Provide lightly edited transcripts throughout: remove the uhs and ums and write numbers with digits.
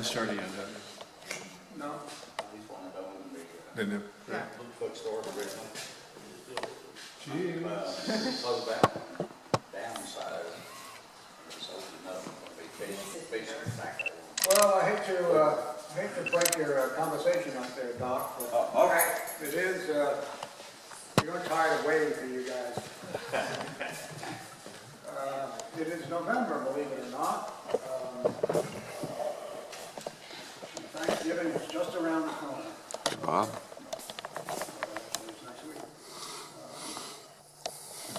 started yet, No. didn't it? Yeah. Bookstore originally. Jeez. Close that downside. It's opening up, basically back there. Well, I hate to break your conversation up there, Doc, but All right. it is, you're tired of waiting for you guys. It is November, believe it or not. Thanksgiving is just around the corner. Wow. It's next week.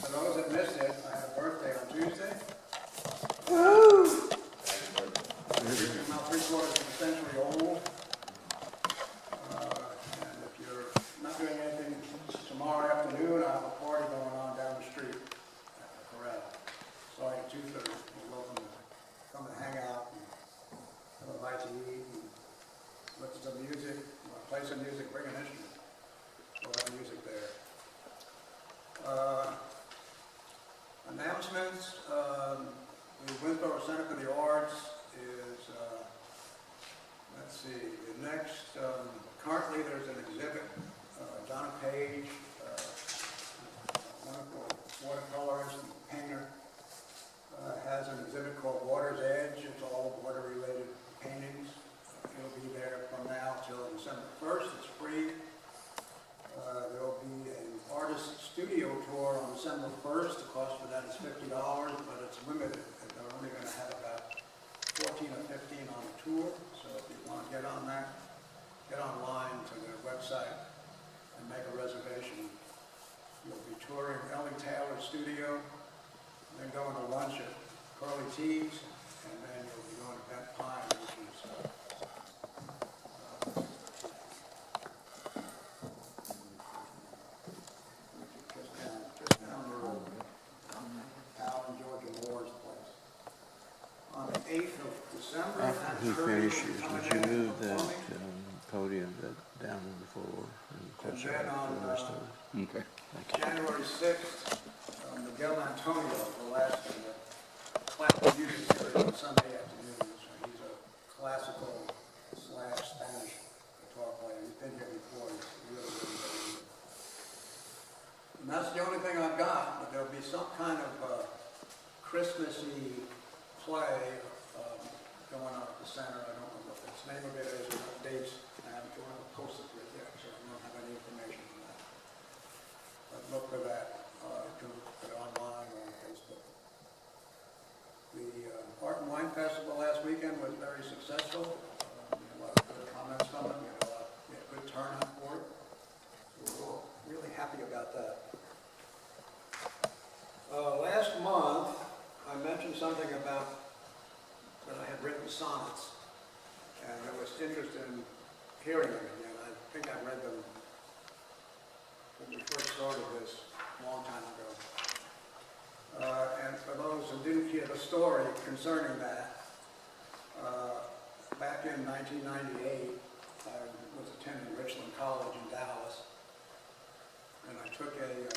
For those that missed it, I had a birthday on Tuesday. I'm about 3/4 of a century old. And if you're not doing anything tomorrow afternoon, I have a party going on down the street at the Corral. Starting at 2:30. You're welcome to come and hang out and have a bite to eat and listen to music. Play some music, bring an instrument. We'll have music there. Announcements. The Winnsboro Center for the Arts is, let's see, the next, currently there's an exhibit, Donna Page, wonderful watercolorist and painter, has an exhibit called Water's Edge. It's all water-related paintings. It'll be there from now till December 1st. It's free. There'll be an artist studio tour on December 1st. The cost for that is $50, but it's limited. They're only going to have about 14 or 15 on the tour. So if you want to get on that, get online to their website and make a reservation. You'll be touring Elm Taylor's studio, and then going to lunch at Curly T's, and then you'll be going to Bent Pine, which is just down the road. Al and Georgia Moore's place. On the 8th of December, After he finishes, would you move that podium down on the floor and touch then it on, for the rest of it? Okay, thank you. January 6th, Miguel Antonio, the last of the classical music series on Sunday afternoons. He's a classical / Spanish guitar player. He's been here before. He's really, really, really good. And that's the only thing I've got, but there'll be some kind of Christmassy play going on at the center. I don't know what the name of it is or what dates. I haven't posted it yet, so I don't have any information on that. But look for that. You can put it online or on Facebook. The Art and Wine Festival last weekend was very successful. We had a lot of good comments from it. We had a good turnout for it. So we're all really happy about that. Last month, I mentioned something about that I had written sonnets, and I was interested in hearing them again. I think I read them when we first started this a long time ago. And for those who didn't hear the story concerning that, back in 1998, I was attending Richland College in Dallas, and I took a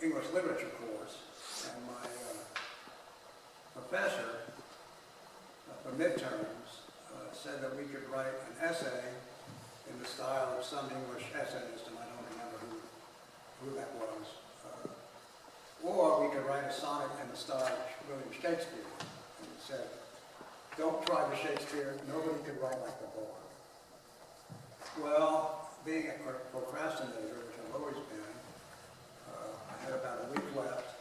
English literature course, and my professor for midterms said that we could write an essay in the style of some English essayist, and I don't remember who that was. Or we could write a sonnet in the style of William Shakespeare. And he said, don't try the Shakespeare, nobody could write like the boy. Well, being a procrastinator, which I've always been, I had about a week left,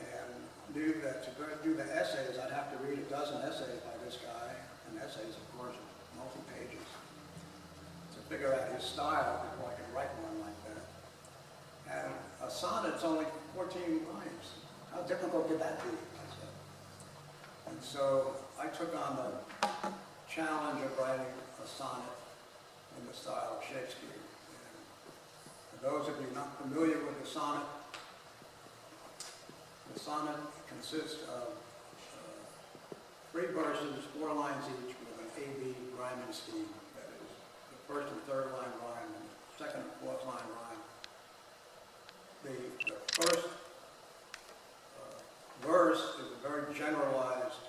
and knew that to do the essays, I'd have to read a dozen essays by this guy, and essays, of course, multi-pages, to figure out his style before I could write one like that. And a sonnet's only 14 lines. How difficult could that be? I said. And so I took on the challenge of writing a sonnet in the style of Shakespeare. And for those of you not familiar with the sonnet consists of 3 verses, 4 lines each, with an A-B rhyming scheme. That is, the first and third line rhyme, and the second and fourth line rhyme. The first verse is a very generalized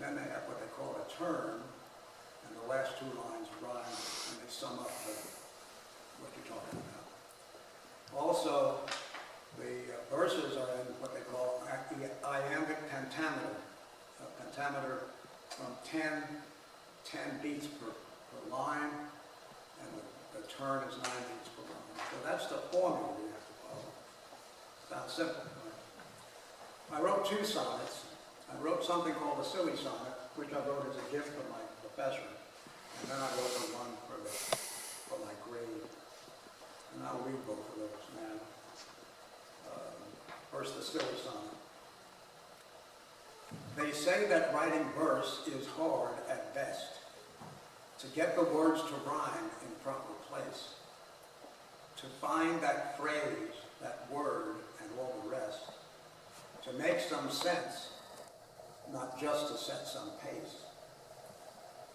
then they have what they call a turn, and the last two lines rhyme, and they sum up what you're talking about. Also, the verses are in what they call iambic pentameter. Pentameter from 10 beats per line, and the turn is 9 beats per line. So that's the formula we have to follow. Sounds simple, right? I wrote 2 sonnets. I wrote something called a silly sonnet, which I wrote as a gift from my professor, and then I wrote the one for my grade. And I'll read both of those now. First, the silly sonnet. They say that writing verse is hard at best, to get the words to rhyme in proper place, to find that phrase, that word, and all the rest, to make some sense, not just to set some pace.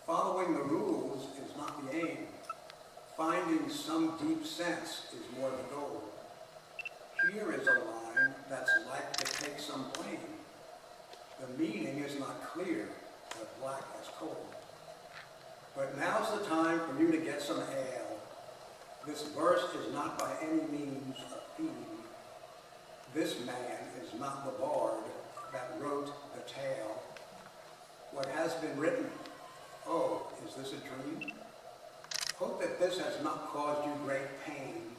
Following the rules is not the aim. Finding some deep sense is more the goal. Here is a line that's like to take some blame. The meaning is not clear, but black as coal. But now's the time for you to get some ale. This verse is not by any means a theme. This man is not the bard that wrote the tale. What has been written, oh, is this a dream? Hope that this has not caused you great pain.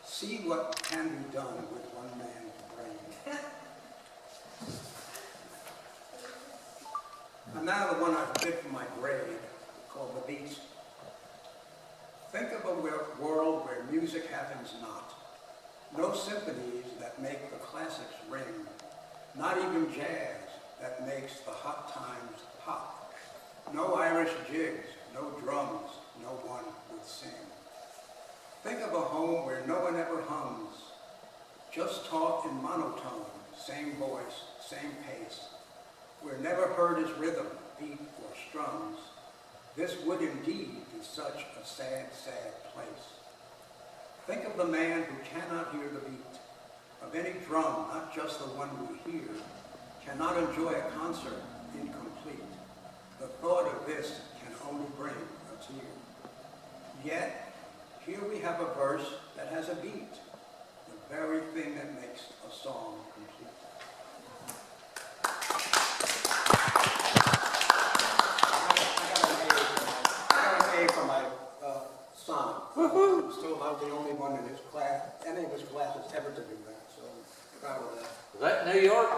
See what can be done with one man's brain. And now the one I picked for my grade, called The Beats. Think of a world where music happens not. No symphonies that make the classics ring. Not even jazz that makes the hot times pop. No Irish jigs, no drums, no one would sing. Think of a home where no one ever hums. Just talk in monotone, same voice, same pace. Where never heard his rhythm, beat, or strums. This would indeed be such a sad, sad place. Think of the man who cannot hear the beat of any drum, not just the one we hear, cannot enjoy a concert incomplete. The thought of this can only bring a tear. Yet, here we have a verse that has a beat, the very thing that makes a song complete. For my son. I'm still about the only one in his class, any of his classes ever to do that, so proud of that. Is that New York?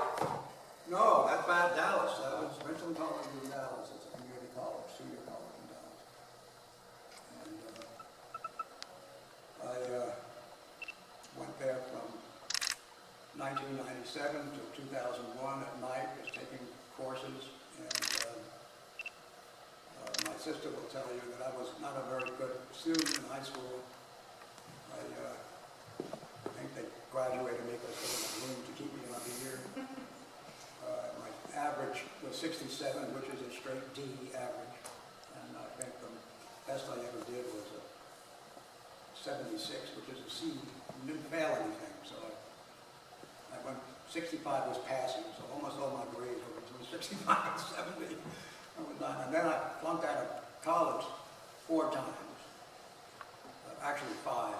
No, that's about Dallas. That was Winnsboro College in Dallas. It's a community college, senior college in Dallas. And I went there from 1997 to 2001 at night, just taking courses. And my sister will tell you that I was not a very good student in high school. I think they graduated me because there was room to keep me another year. My average was 67, which is a straight D average. And I think the best I ever did was a 76, which is a C. Didn't fail anything. So I went, 65 was passing, so almost all my grades were between 65 and 70. And then I flunked out of college 4 times, actually 5.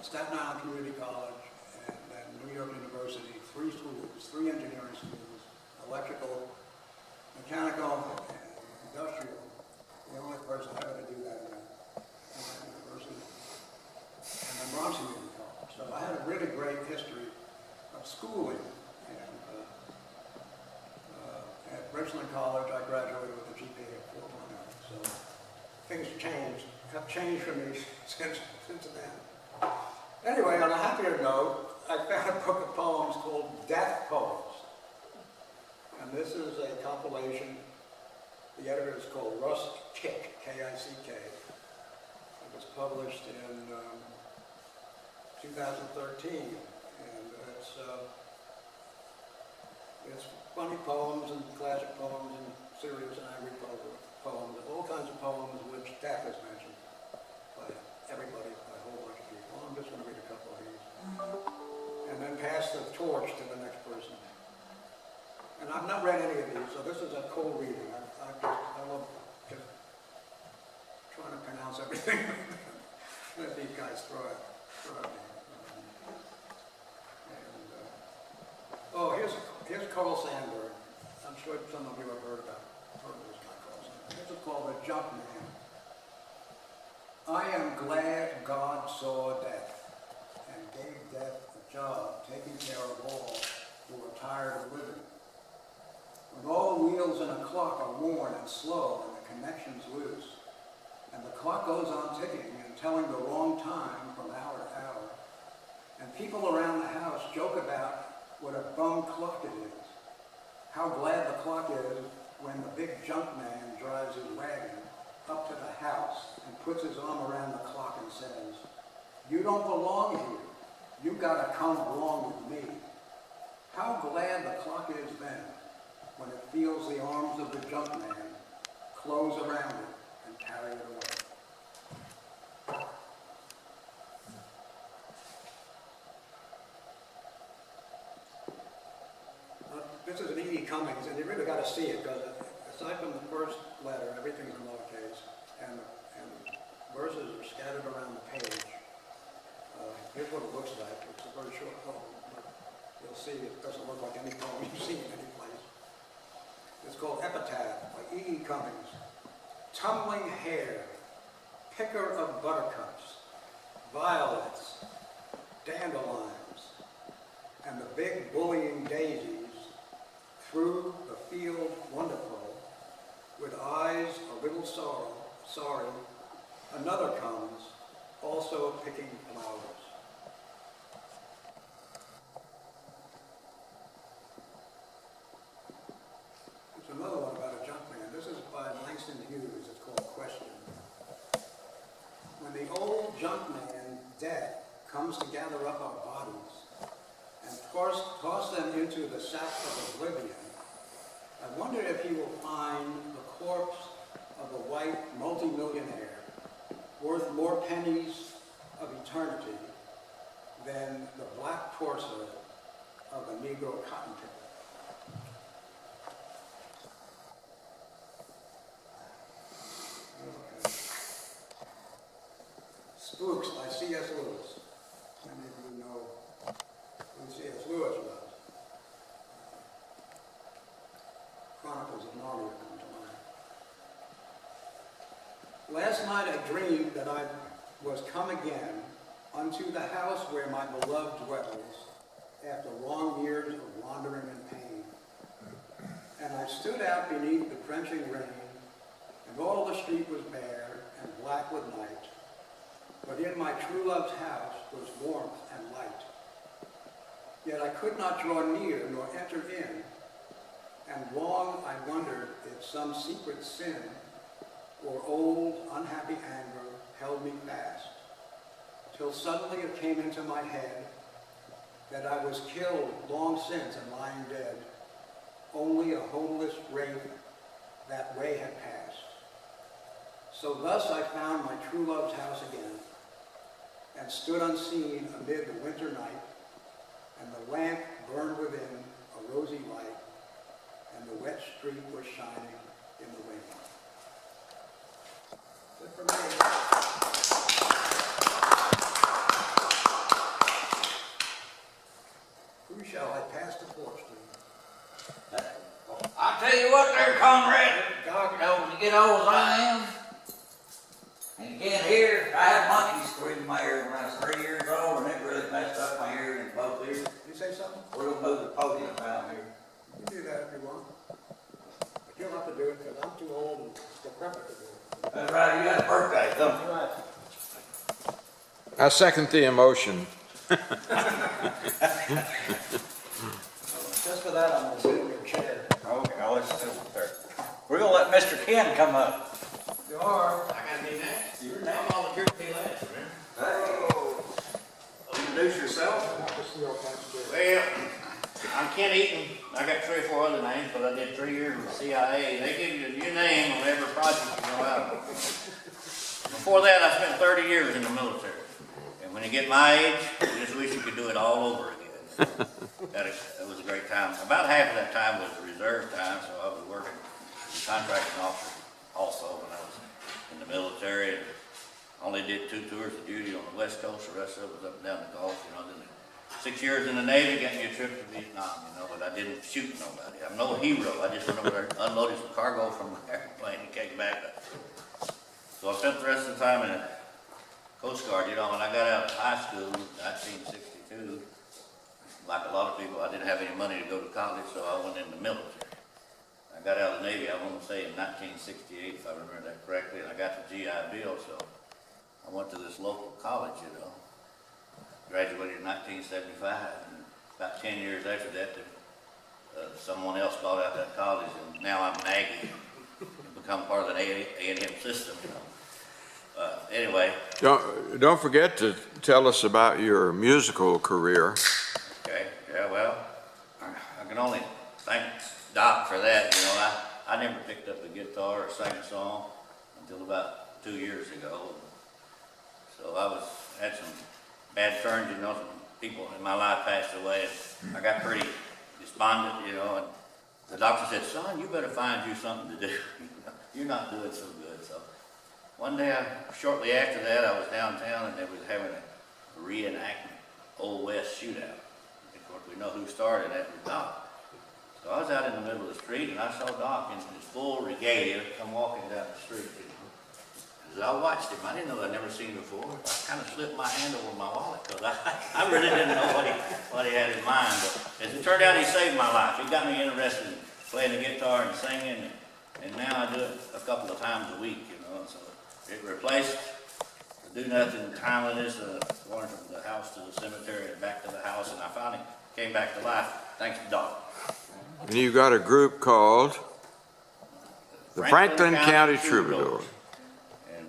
Staten Island Community College, and then New York University, 3 schools, 3 engineering schools, electrical, mechanical, and industrial. The only person ever to do that in that university. And then Bronx Community College. So I had a really great history of schooling. At Richland College, I graduated with a GPA of 4.0. So things have changed for me since then. Anyway, on a happier note, I found a book of poems called Death Poems. And this is a compilation. The editor is called Russ Kick, K-I-C-K. It was published in 2013. And it's funny poems and classic poems and serious and angry poems, all kinds of poems which death is mentioned by everybody, by a whole bunch of people. I'm just going to read a couple of these. And then pass the torch to the next person. And I've not read any of these, so this is a cold reading. I love just trying to pronounce everything that these guys throw at me. Oh, here's Carl Sandburg. I'm sure some of you have heard of this guy, Carl Sandburg. This is called The Junk Man. I am glad God saw death and gave death a job taking care of all who are tired of living. When all the wheels in a clock are worn and slow and the connections loose, and the clock goes on ticking and telling the wrong time from hour to hour, and people around the house joke about what a bum clock it is, how glad the clock is when the big junk man drives his wagon up to the house and puts his arm around the clock and says, "You don't belong here. You gotta come along with me." How glad the clock is then when it feels the arms of the junk man close around it and carry it away. This is an E.E. Cummings, and you really got to see it, because aside from the first letter, everything's in lowercase, and verses are scattered around the page. Here's what it looks like. It's a very short poem, but you'll see it doesn't look like any poem you've seen any place. It's called Epitaph by E.E. Cummings. Tumbling hair, picker of buttercups, violets, dandelions, and the big bullying daisies, through the field wonderful, with eyes a little sorry, another comes, also picking flowers. There's another one about a junk man. This is by Langston Hughes. It's called Question. When the old junk man, death, comes to gather up our bodies and toss them into the sack of oblivion, I wonder if he will find the corpse of a white multimillionaire worth more pennies of eternity than the black torso of a Negro cotton picker. Okay. Spooks by C.S. Lewis. Many of you know who C.S. Lewis was. Chronicles of Narnia come to mind. Last night I dreamed that I was come again unto the house where my beloved dwells, after long years of wandering and pain. And I stood out beneath the drenching rain, and all the street was bare and black with night. But in my true love's house was warmth and light. Yet I could not draw near nor enter in, and long I wondered if some secret sin or old unhappy anger held me fast, till suddenly it came into my head that I was killed long since and lying dead, only a homeless wraith that way had passed. So thus I found my true love's house again, and stood unseen amid the winter night, and the lamp burned within a rosy light, and the wet street was shining in the wind. Good for me. Who shall I pass the torch to? I tell you what there, comrade, you know, when you get old as I am, and you can't hear, I had monkeys scream in my ear when I was 3 years old, and it really messed up my hearing in both ears. You say something? We're going to move the podium around here. You can do that if you want. But you'll have to do it because I'm too old and decrepit to do it. That's right, you got a birthday, don't you? Right. I second the emotion. Just for that, I'm going to sit in your chair. Okay, I'll let you sit up there. We're going to let Mr. Ken come up. You are. I gotta be next. You're next. I'm volunteered to be last, remember? Hey. Introduce yourself. Well, I'm Ken Eaton. I got 3 or 4 other names, but I did 3 years with the CIA. They give you a new name on every project you go out on. Before that, I spent 30 years in the military. And when you get my age, you just wish you could do it all over again. It was a great time. About half of that time was reserve time, so I was working as a contracting officer also when I was in the military. Only did 2 tours of duty on the West Coast, the rest of it was up and down the Gulf, you know. Then 6 years in the Navy, got me a trip to Vietnam, you know, but I didn't shoot nobody. I'm no hero. I just went over there, unloaded some cargo from the airplane and came back. So I spent the rest of the time in the Coast Guard, you know. When I got out of high school in 1962, like a lot of people, I didn't have any money to go to college, so I went in the military. I got out of the Navy, I want to say in 1968, if I remember that correctly, and I got the GI Bill, so I went to this local college, you know. Graduated in 1975, and about 10 years after that, someone else bought out that college, and now I'm nagging and become part of the A&M system, you know. Anyway. Don't forget to tell us about your musical career. Okay, yeah, well, I can only thank Doc for that, you know. I never picked up a guitar or sang a song until about 2 years ago. So I had some bad turns, you know. Some people in my life passed away, and I got pretty despondent, you know. And the doctor said, "Son, you better find you something to do. You're not doing so good." So one day, shortly after that, I was downtown, and they was having a reenactment Old West shootout. Of course, we know who started that was Doc. So I was out in the middle of the street, and I saw Doc in his full regalia come walking down the street. You know. As I watched him, I didn't know I'd never seen him before. I kind of slipped my hand over my wallet because I really didn't know what he had in mind. But as it turned out, he saved my life. He got me interested in playing the guitar and singing, and now I do it a couple of times a week. You know, so it replaced the do-nothing timeliness, going from the house to the cemetery and back to the house, and I finally came back to life thanks to Doc. And you got a group called the Franklin County Troubadours. And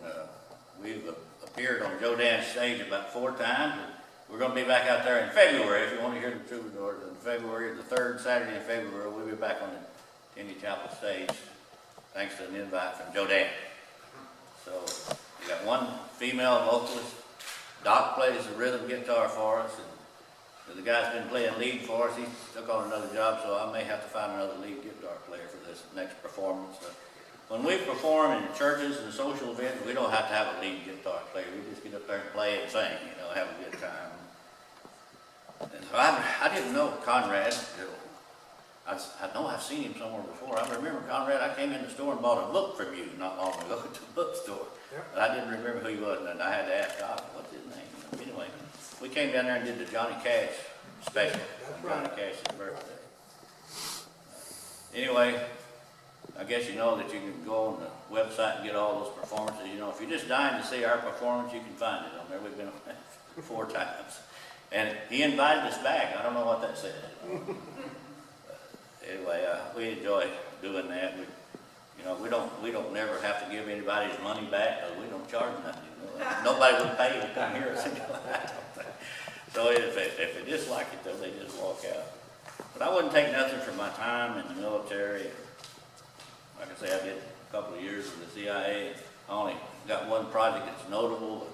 we've appeared on Joe Dan's stage about 4 times. And we're going to be back out there in February. If you want to hear the Troubadours, in February, the 3rd Saturday in February, we'll be back on the Tenny Chapel stage, thanks to an invite from Joe Dan. So we got one female vocalist. Doc plays the rhythm guitar for us, and the guy's been playing lead for us. He took on another job, so I may have to find another lead guitar player for this next performance. When we perform in churches and social events, we don't have to have a lead guitar player. We just get up there and play and sing, you know, have a good time. And so I didn't know Conrad. I know I've seen him somewhere before. I remember Conrad. I came in the store and bought a book from you not long ago at the bookstore. But I didn't remember who he was, and I had to ask God, what's his name? Anyway, we came down there and did the Johnny Cash special on Johnny Cash's birthday. Anyway, I guess you know that you can go on the website and get all those performances. You know, if you're just dying to see our performance, you can find it on there. We've been on that 4 times. And he invited us back. I don't know what that said. Anyway, we enjoy doing that. We don't never have to give anybody's money back because we don't charge nothing. You know? Nobody would pay to come here. So if they dislike it, though, they just walk out. But I wouldn't take nothing from my time in the military. Like I say, I did a couple of years in the CIA. I only got one project that's notable.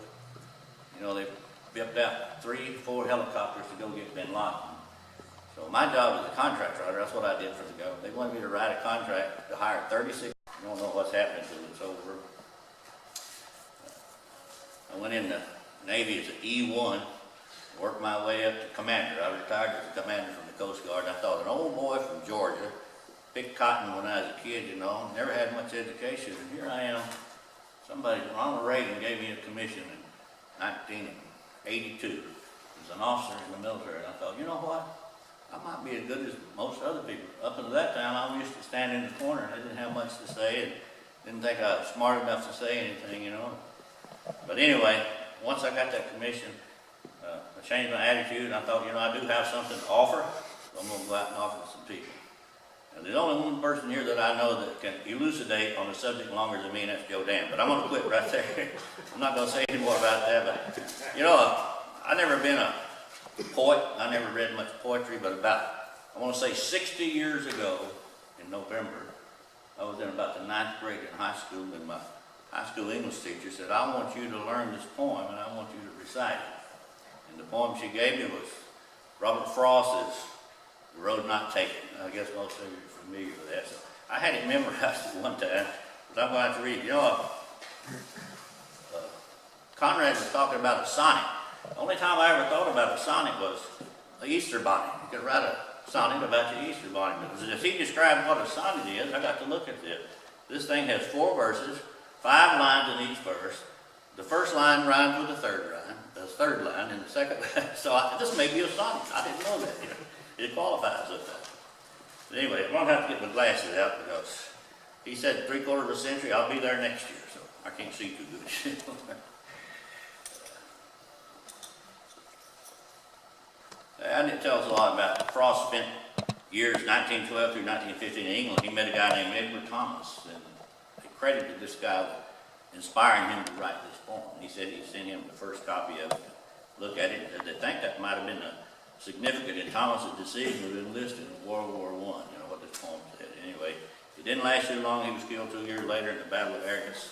You know, they whipped out 3, 4 helicopters to go get Bin Laden. So my job as a contract writer, that's what I did for the government. They wanted me to write a contract to hire 36. I don't know what's happening till it's over. I went in the Navy as an E1, worked my way up to commander. I retired as a commander from the Coast Guard. I thought, an old boy from Georgia, picked cotton when I was a kid, you know, never had much education. And here I am. Ronald Reagan gave me a commission in 1982 as an officer in the military. And I thought, you know what? I might be as good as most other people. Up until that time, I used to stand in the corner and I didn't have much to say and didn't think I was smart enough to say anything, you know. But anyway, once I got that commission, I changed my attitude and I thought, you know, I do have something to offer, so I'm going to go out and offer to some people. And there's only one person here that I know that can elucidate on the subject longer than me, and that's Joe Dan. But I'm going to quit right there. I'm not going to say any more about that. But, you know, I've never been a poet. I never read much poetry, but I want to say 60 years ago in November, I was in about the 9th grade in high school, and my high school English teacher said, I want you to learn this poem, and I want you to recite it. And the poem she gave me was Robert Frost's the road not taken. I guess most of you are familiar with that. So I had it memorized at one time, but I'm going to have to read it. You know, Conrad was talking about a sonnet. The only time I ever thought about a sonnet was an Easter bonnet. You could write a sonnet about your Easter bonnet. But if he described what a sonnet is, I got to look at this. This thing has 4 verses, 5 lines in each verse. The first line rhymes with the third line, and the second line. So this may be a sonnet. I didn't know that. You know, it qualifies with that. But anyway, I'm going to have to get my glasses out because he said 3/4 of a century. I'll be there next year, so I can't see too good. And it tells a lot about Frost spent years 1912 through 1915 in England. He met a guy named Edward Thomas, and they credited this guy with inspiring him to write this poem. He said he sent him the first copy of it to look at it. They think that might have been significant in Thomas's decision to enlist in World War I. You know what this poem said. Anyway, it didn't last too long. He was killed 2 years later in the Battle of Arras.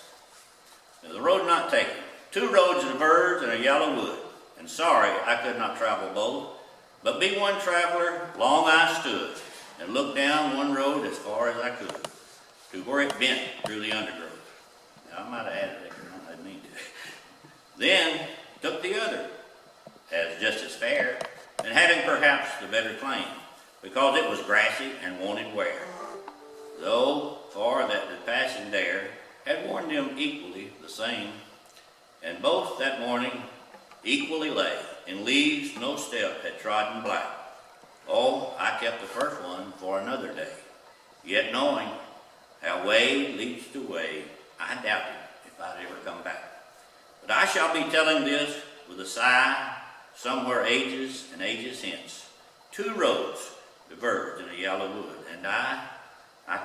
Now, the road not taken. 2 roads diverged in a yellow wood, and sorry I could not travel both. But be one traveler, long I stood, and looked down one road as far as I could, to where it bent through the undergrowth. Now, I might have added that, I didn't mean to. Then took the other, as just as fair, and having perhaps the better claim, because it was grassy and wanted wear. Though for that the passing there had worn them equally the same, and both that morning equally lay, in leaves no step had trodden black. Oh, I kept the first one for another day, yet knowing how way leads to way, I doubted if I'd ever come back. But I shall be telling this with a sigh, somewhere ages and ages hence. 2 roads diverged in a yellow wood, and I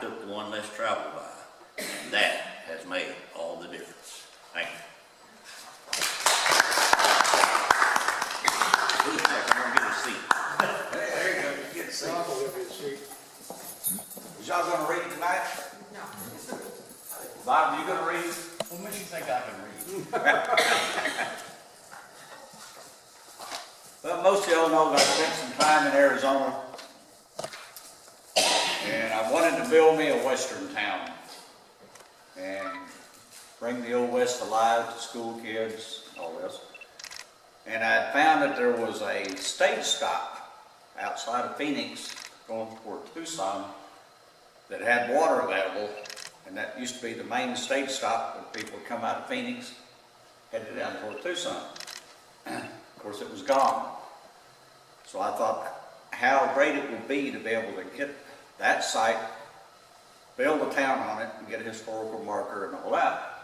took the one less traveled by. And that has made all the difference. Thank you. Who's next? I'm going to get a seat. Hey, there you go, you get a seat. I'll go with you, see. Was y'all gonna read tonight? No. Bob, you gonna read? What makes you think I can read? Well, most of y'all know that I spent some time in Arizona, and I wanted to build me a western town and bring the old West alive to school kids and all this. And I found that there was a stage stop outside of Phoenix going toward Tucson that had water available, and that used to be the main stage stop when people would come out of Phoenix, headed down toward Tucson. Of course, it was gone. So I thought how great it would be to be able to get that site, build a town on it, and get a historical marker and all that.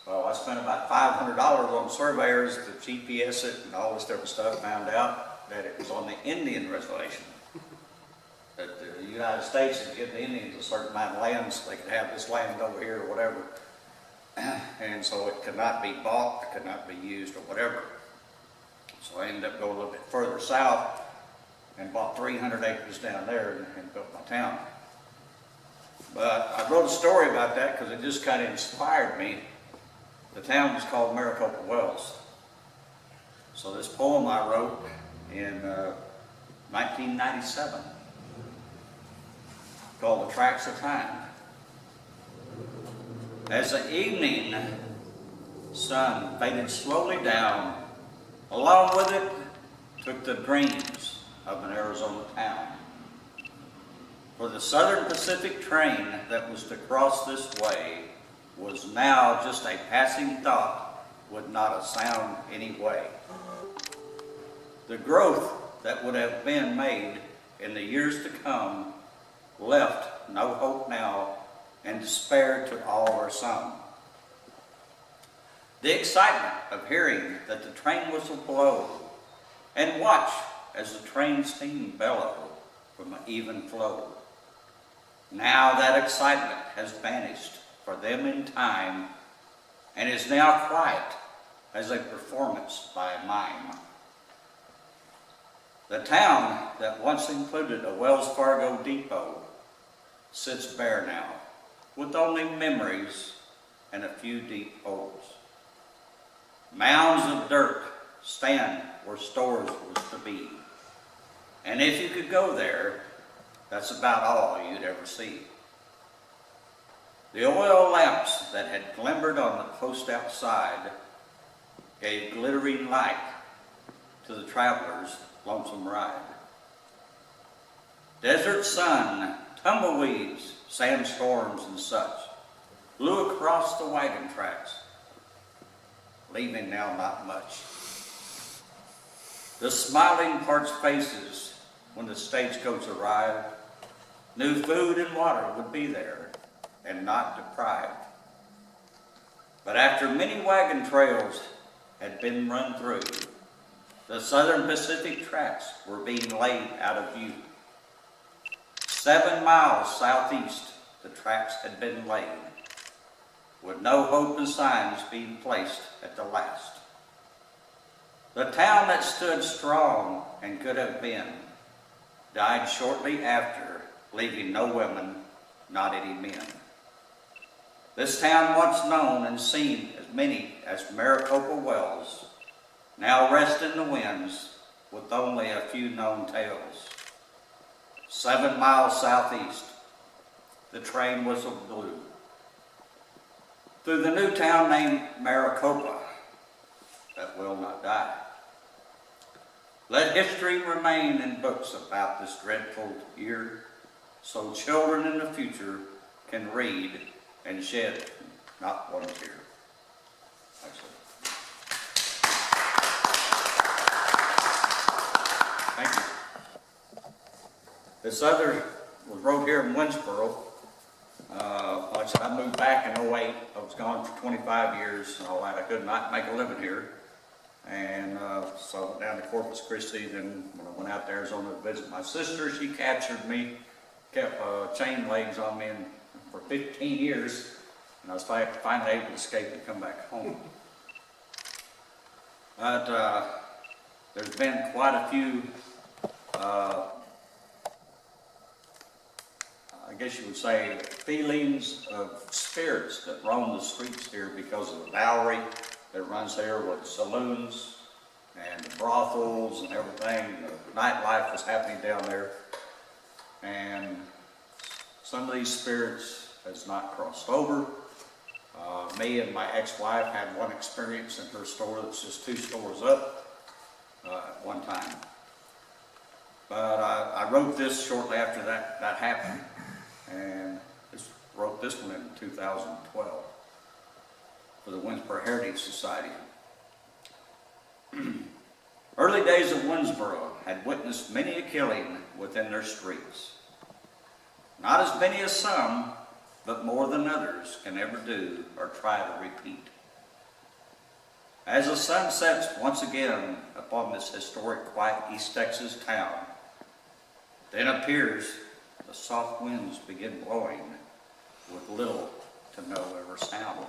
So I spent about $500 on surveyors to GPS it and all this different stuff, found out that it was on the Indian reservation. That the United States had given the Indians a certain amount of land so they could have this land over here or whatever. And so it could not be bought, it could not be used or whatever. So I ended up going a little bit further south and bought 300 acres down there and built my town. But I wrote a story about that because it just kind of inspired me. The town was called Maricopa Wells. So this poem I wrote in 1997 called The Tracks of Time. As the evening sun faded slowly down, along with it took the dreams of an Arizona town. For the Southern Pacific train that was to cross this way was now just a passing thought with not a sound anyway. The growth that would have been made in the years to come left no hope now, and despair to all or some. The excitement of hearing that the train whistle blow, and watch as the train steam bellow from an even flow. Now that excitement has vanished for them in time, and is now quiet as a performance by a mime. The town that once included a Wells Fargo depot sits bare now, with only memories and a few deep holes. Mounds of dirt stand where stores was to be, And if you could go there, that's about all you'd ever see. The oil lamps that had glimmered on the post outside gave glittering light to the traveler's lonesome ride. Desert sun, tumbleweeds, sandstorms, and such blew across the wagon tracks, leaving now not much. The smiling parched faces when the stagecoach arrived knew food and water would be there and not deprived. But after many wagon trails had been run through, the Southern Pacific tracks were being laid out of view. 7 miles southeast, the tracks had been laid, with no hope and signs being placed at the last. The town that stood strong and could have been died shortly after, leaving no women, not any men. This town, once known and seen as many as Maricopa Wells, now rests in the winds with only a few known tales. 7 miles southeast, the train whistle blew through the new town named Maricopa that will not die. Let history remain in books about this dreadful year, so children in the future can read and shed not one tear. Thank you. This other was wrote here in Winnsboro. Like I said, I moved back in 08. I was gone for 25 years and all that. I could not make a living here. And so I went down to Corpus Christi. Then when I went out to Arizona to visit my sister, she captured me, kept chain legs on me for 15 years. And I was finally able to escape and come back home. But there's been quite a few, I guess you would say, feelings of spirits that roam the streets here because of the Bowery that runs here with saloons and the brothels and everything. The nightlife was happening down there. And some of these spirits has not crossed over. Me and my ex-wife had one experience in her store that's just 2 stores up at one time. But I wrote this shortly after that happened, and wrote this one in 2012 for the Winnsboro Heritage Society. Early days of Winnsboro had witnessed many a killing within their streets. Not as many as some, but more than others can ever do or try to repeat. As the sun sets once again upon this historic, quiet East Texas town, then appears the soft winds begin blowing with little to no ever sound.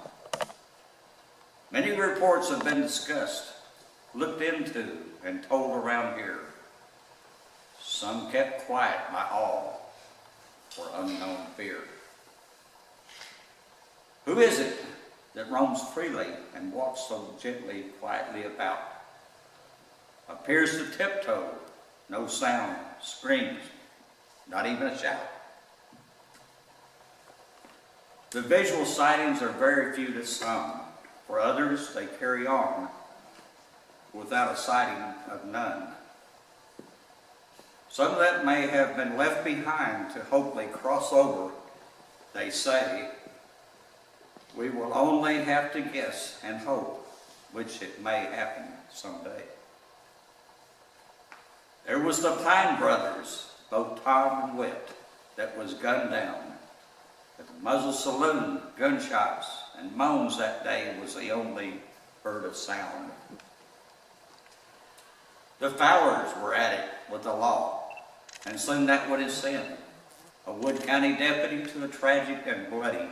Many reports have been discussed, looked into, and told around here. Some kept quiet by awe or unknown fear. Who is it that roams freely and walks so gently, quietly about? Appears to tiptoe, no sound, screams, not even a shout. The visual sightings are very few to some. For others, they carry on without a sighting of none. Some that may have been left behind to hopefully cross over, they say, we will only have to guess and hope, which it may happen someday. There was the Pine brothers, both Tom and Whit, that was gunned down. At the Muzzle Saloon, gunshots and moans that day was the only heard of sound. The Fowlers were at it with the law, and soon that would have sent a Wood County deputy to a tragic and bloody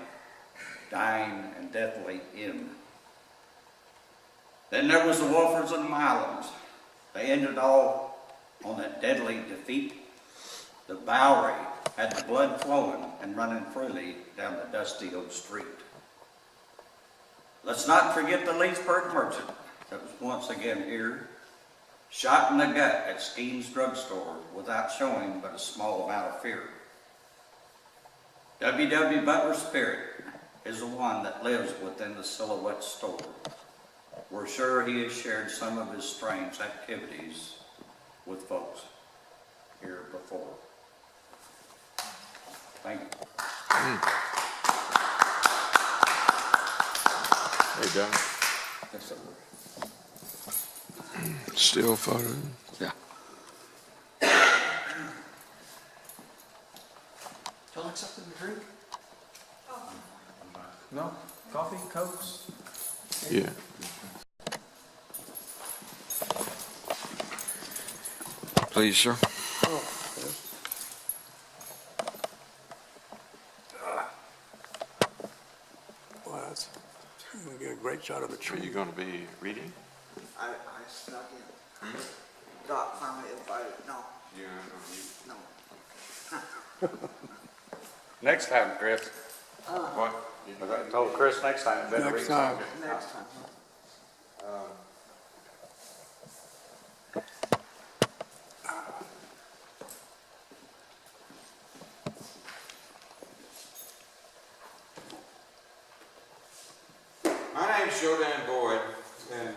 dying and deathly end. Then there was the Wolfords and the Milans. They ended all on that deadly defeat. The Bowery had the blood flowing and running freely down the dusty old street. Let's not forget the Leesburg merchant that was once again here. shot in the gut at Skeen's drugstore without showing but a small amount of fear. W.W. Butler's spirit is the one that lives within the Silhouette store. We're sure he has shared some of his strange activities with folks here before. Thank you. Hey, John. Yes, sir. Still photo. Yeah. Y'all like something to drink? No? Coffee, Cokes? Yeah. Please, sir. Well, that's, I'm gonna get a great shot of the Are tree. you going to be reading? I snuck in. Doc finally invited. No, no. Next time, Chris. What? I told Chris next time. Better Next read time. something. Next time. My name's Jodan Boyd, and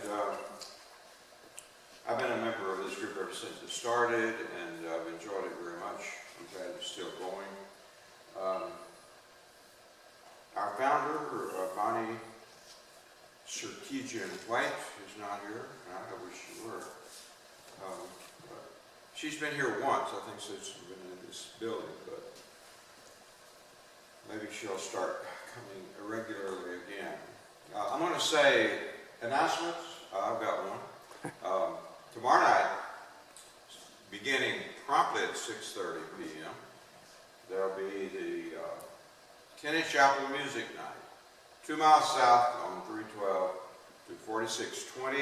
I've been a member of this group ever since it started, and I've enjoyed it very much. I'm glad it's still going. Our founder, Bonnie Sarkeesian White, is not here, and I wish she were. But she's been here once, I think, since we've been in this building, but maybe she'll start coming regularly again. I'm going to say announcements. I've got one. Tomorrow night, beginning promptly at 6:30 p.m., there'll be the Tenny Chapel Music Night, 2 miles south on 312 to 4620.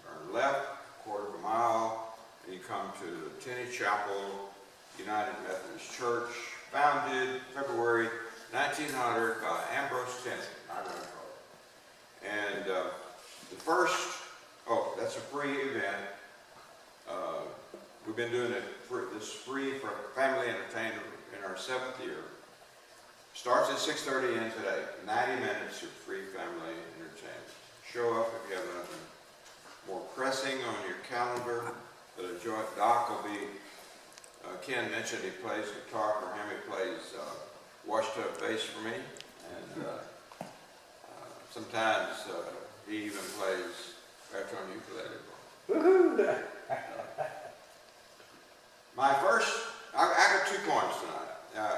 Turn left, quarter of a mile, and you come to the Tenny Chapel United Methodist Church, founded February 1900 by Ambrose Tenney, my grandfather. And the first, that's a free event. We've been doing this free for family entertainment in our 7th year. Starts at 6:30 and today. 90 minutes of free family entertainment. Show up if you have nothing more pressing on your calendar. But a joint Doc will be, Ken mentioned he plays guitar for him. He plays washed up bass for me. And sometimes he even plays baritone ukulele. Woohoo! I got 2 points tonight,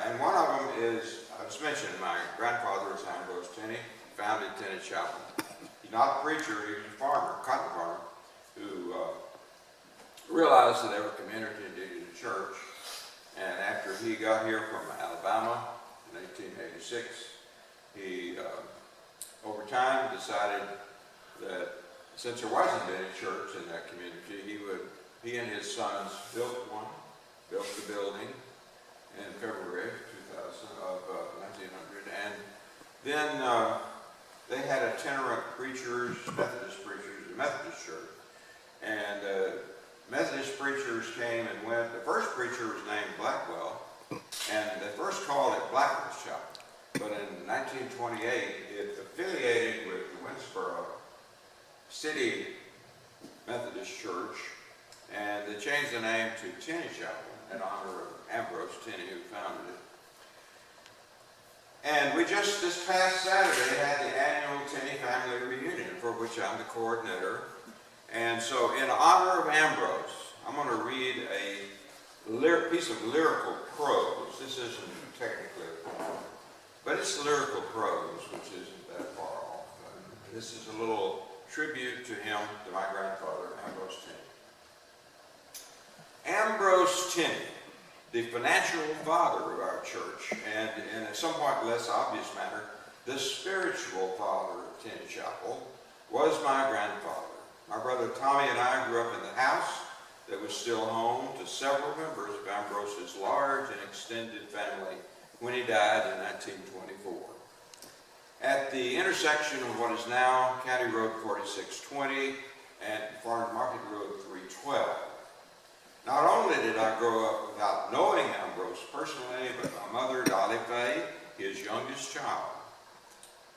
and one of them is, I was mentioning, my grandfather was Ambrose Tenney, founded Tenny Chapel. He's not a preacher, he was a farmer, cotton farmer, who realized that every community needed a church, and after he got here from Alabama in 1886, he, over time, decided that since there wasn't any church in that community, he and his sons built the building in February 1900, and then they had itinerant preachers, Methodist preachers, the Methodist church, and Methodist preachers came and went. The first preacher was named Blackwell, and they first called it Blackwell's Chapel, but in 1928 it affiliated with the Winnsboro City Methodist Church, and they changed the name to Tenny Chapel in honor of Ambrose Tenney, who founded it. And we just this past Saturday had the annual Tenney Family Reunion, for which I'm the coordinator. And so in honor of Ambrose, I'm going to read a piece of lyrical prose. This isn't technically a poem, but it's lyrical prose, which isn't that far off. This is a little tribute to him, to my grandfather, Ambrose Tenney. Ambrose Tenney, the financial father of our church, and in a somewhat less obvious manner, the spiritual father of Tenny Chapel, was my grandfather. My brother Tommy and I grew up in the house that was still home to several members of Ambrose's large and extended family when he died in 1924. At the intersection of what is now County Road 4620 and Farm Market Road 312. Not only did I grow up without knowing Ambrose personally, but my mother, Dolly Fay, his youngest child,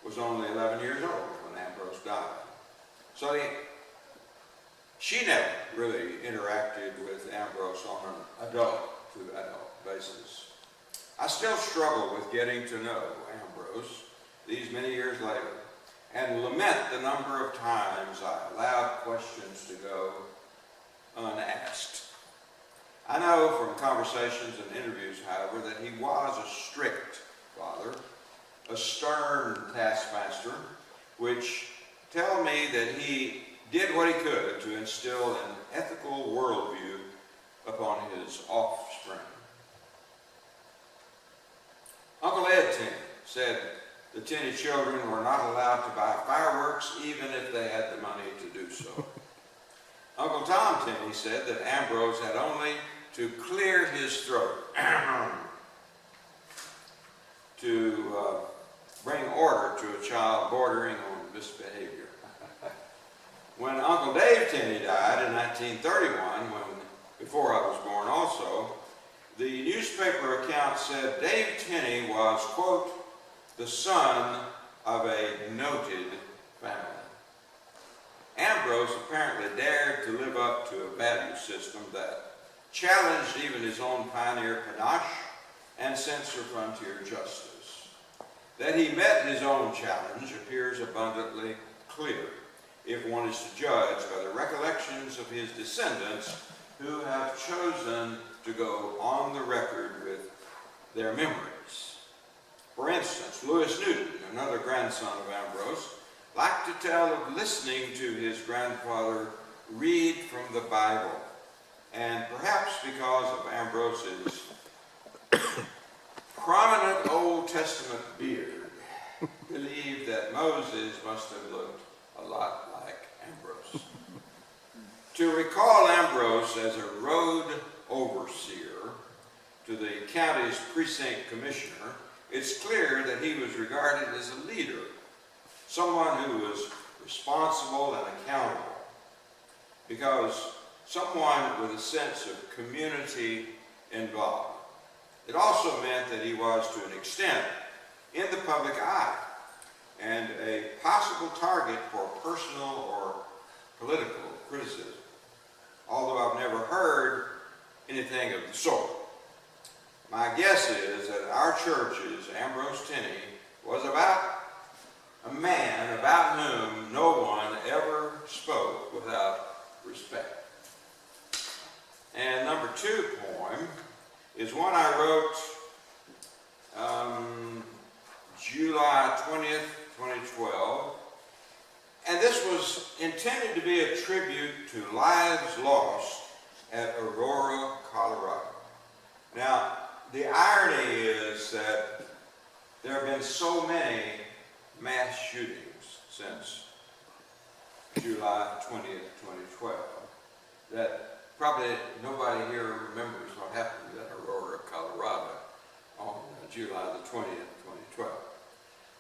was only 11 years old when Ambrose died. So she never really interacted with Ambrose on an adult-to-adult basis. I still struggle with getting to know Ambrose these many years later, and lament the number of times I allowed questions to go unasked. I know from conversations and interviews, however, that he was a strict father, a stern taskmaster, which tell me that he did what he could to instill an ethical worldview upon his offspring. Uncle Ed Tenney said the Tenney children were not allowed to buy fireworks even if they had the money to do so. Uncle Tom Tenney said that Ambrose had only to clear his throat to bring order to a child bordering on misbehavior. When Uncle Dave Tenney died in 1931, before I was born also, the newspaper account said Dave Tenney was, quote, the son of a noted family. Ambrose apparently dared to live up to a value system that challenged even his own pioneer panache and sense of frontier justice. That he met his own challenge appears abundantly clear if one is to judge by the recollections of his descendants who have chosen to go on the record with their memories. For instance, Louis Newton, another grandson of Ambrose, liked to tell of listening to his grandfather read from the Bible, and perhaps because of Ambrose's prominent Old Testament beard, believed that Moses must have looked a lot like Ambrose. To recall Ambrose as a road overseer to the county's precinct commissioner, it's clear that he was regarded as a leader, someone who was responsible and accountable, because someone with a sense of community involved. It also meant that he was, to an extent, in the public eye and a possible target for personal or political criticism, although I've never heard anything of the sort. My guess is that at our churches, Ambrose Tenney was about a man about whom no one ever spoke without respect. And number 2 poem is one I wrote July 20th, 2012. And this was intended to be a tribute to lives lost at Aurora, Colorado. Now, the irony is that there have been so many mass shootings since July 20th, 2012, that probably nobody here remembers what happened at Aurora, Colorado on July the 20th, 2012.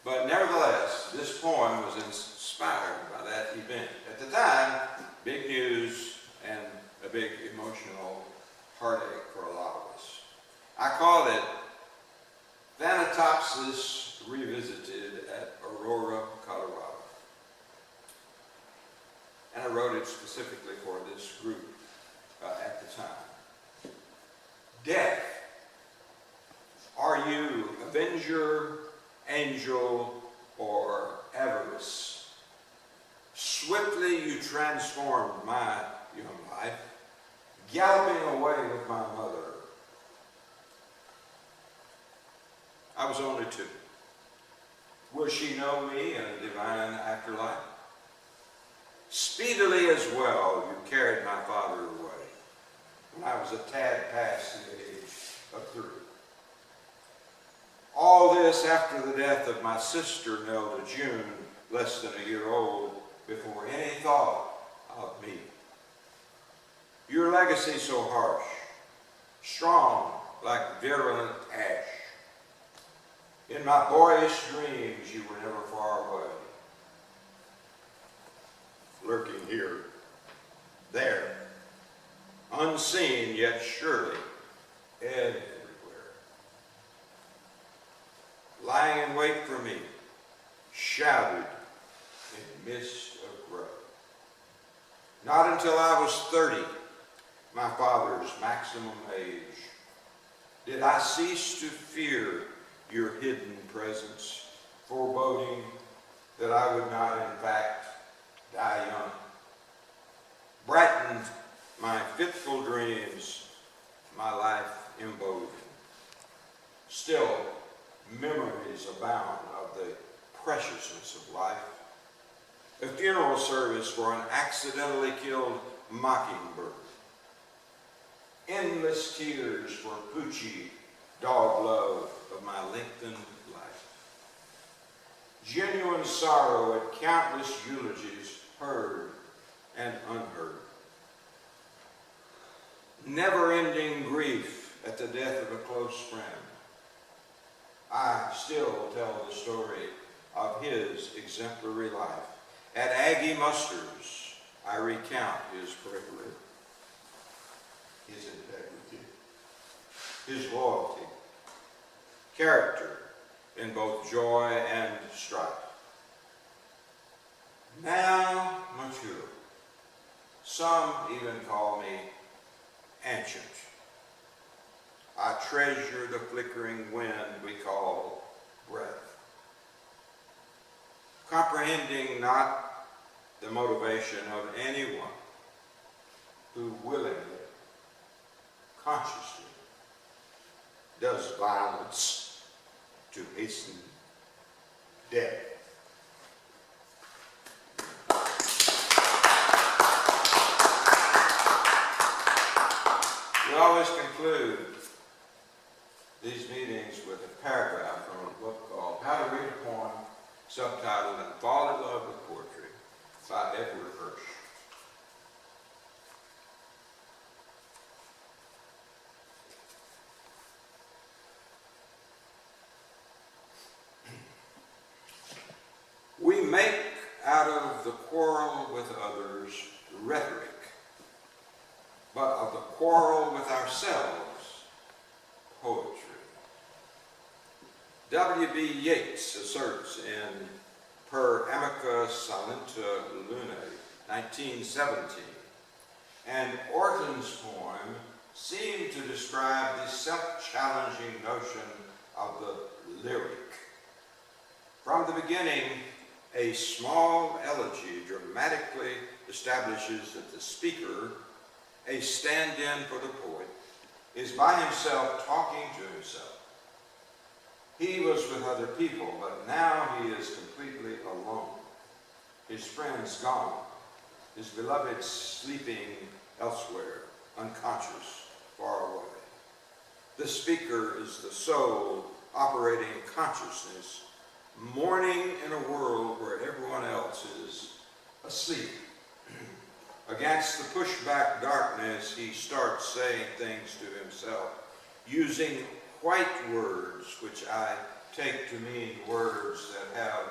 But nevertheless, this poem was inspired by that event. At the time, big news and a big emotional heartache for a lot of us. I call it Thanatopsis Revisited at Aurora, Colorado. And I wrote it specifically for this group at the time. Death, are you avenger, angel, or avarice? Swiftly you transformed my young life, galloping away with my mother. I was only 2. Will she know me in a divine afterlife? Speedily as well you carried my father away when I was a tad past the age of 3. All this after the death of my sister, Nelda June, less than a year old, before any thought of me. Your legacy so harsh, strong like virulent ash. In my boyish dreams, you were never far away, lurking here unseen, yet surely everywhere. Lying in wait for me, shrouded in mist of gray. Not until I was 30, my father's maximum age, did I cease to fear your hidden presence, foreboding that I would not in fact die young. Brightened my fitful dreams, my life emboldened. Still, memories abound of the preciousness of life. A funeral service for an accidentally killed mockingbird. Endless tears for Poochie, dog love of my lengthened life. Genuine sorrow at countless eulogies heard and unheard. Never-ending grief at the death of a close friend. I still tell the story of his exemplary life. At Aggie Muster's, I recount his bravery, his integrity, his loyalty, character in both joy and strife. Now mature, some even call me ancient. I treasure the flickering wind we call breath. Comprehending not the motivation of anyone who willingly, consciously, does violence to hasten death. We always conclude these meetings with a paragraph from a book called How to Read a Poem, subtitled And Fall in Love with Poetry by Edward Hirsch. We make out of the quarrel with others rhetoric, but of the quarrel with ourselves, poetry. W.B. Yeats asserts in Per Amica Salenta Lunae, 1917, and Orton's poem seemed to describe the self-challenging notion of the lyric. From the beginning, a small elegy dramatically establishes that the speaker, a stand-in for the poet, is by himself talking to himself. He was with other people, but now he is completely alone. His friends gone, his beloved sleeping elsewhere, unconscious, far away. The speaker is the soul operating consciousness, mourning in a world where everyone else is asleep. Against the pushback darkness, he starts saying things to himself, using white words, which I take to mean words that have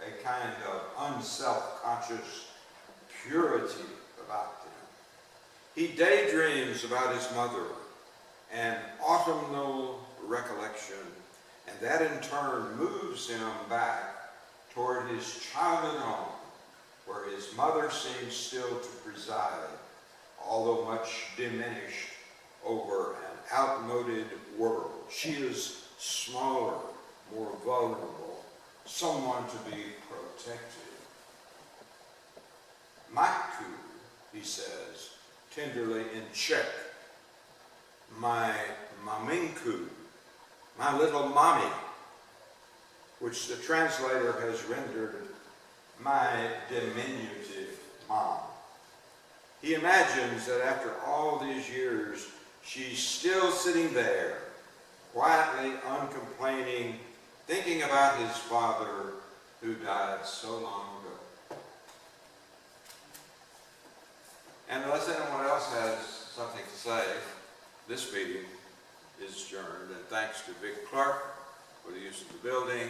a kind of unself-conscious purity about them. He daydreams about his mother, an autumnal recollection, and that in turn moves him back toward his childhood home, where his mother seems still to preside, although much diminished over an outmoded world. She is smaller, more vulnerable, someone to be protected. Maku, he says, tenderly in Czech, my maminku, my little mommy, which the translator has rendered my diminutive mom. He imagines that after all these years, she's still sitting there, quietly uncomplaining, thinking about his father who died so long ago. And unless anyone else has something to say, this meeting is adjourned. And thanks to Vic Clark for the use of the building.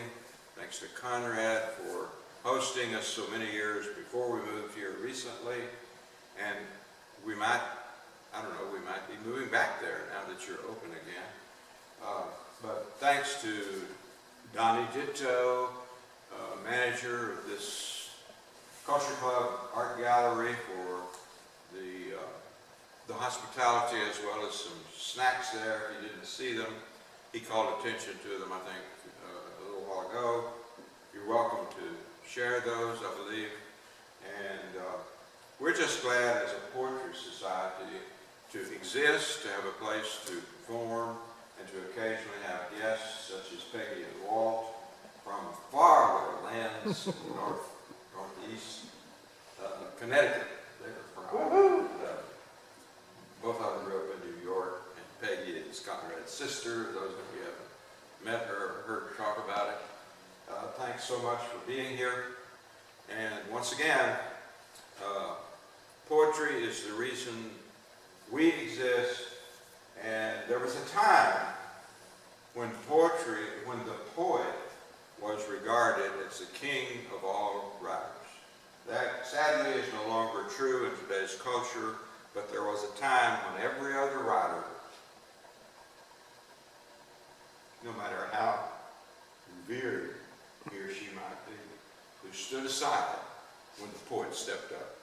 Thanks to Conrad for hosting us so many years before we moved here recently. And we might I don't know, we might be moving back there now that you're open again. But thanks to Donnie Ditto, manager of this Culture Club Art Gallery, for the hospitality, as well as some snacks there. If you didn't see them, he called attention to them, I think, a little while ago. You're welcome to share those, I believe. And we're just glad as a poetry society to exist, to have a place to perform, and to occasionally have guests such as Peggy and Walt from faraway lands, northeast, Connecticut. They're from. Both of them grew up in New York, and Peggy is Conrad's sister. Those of you who haven't met her or heard her talk about it, thanks so much for being here. And once again, poetry is the reason we exist. And there was a time when the poet was regarded as the king of all writers. That sadly is no longer true in today's culture, but there was a time when every other writer, no matter how revered he or she might be, who stood aside when the poet stepped up.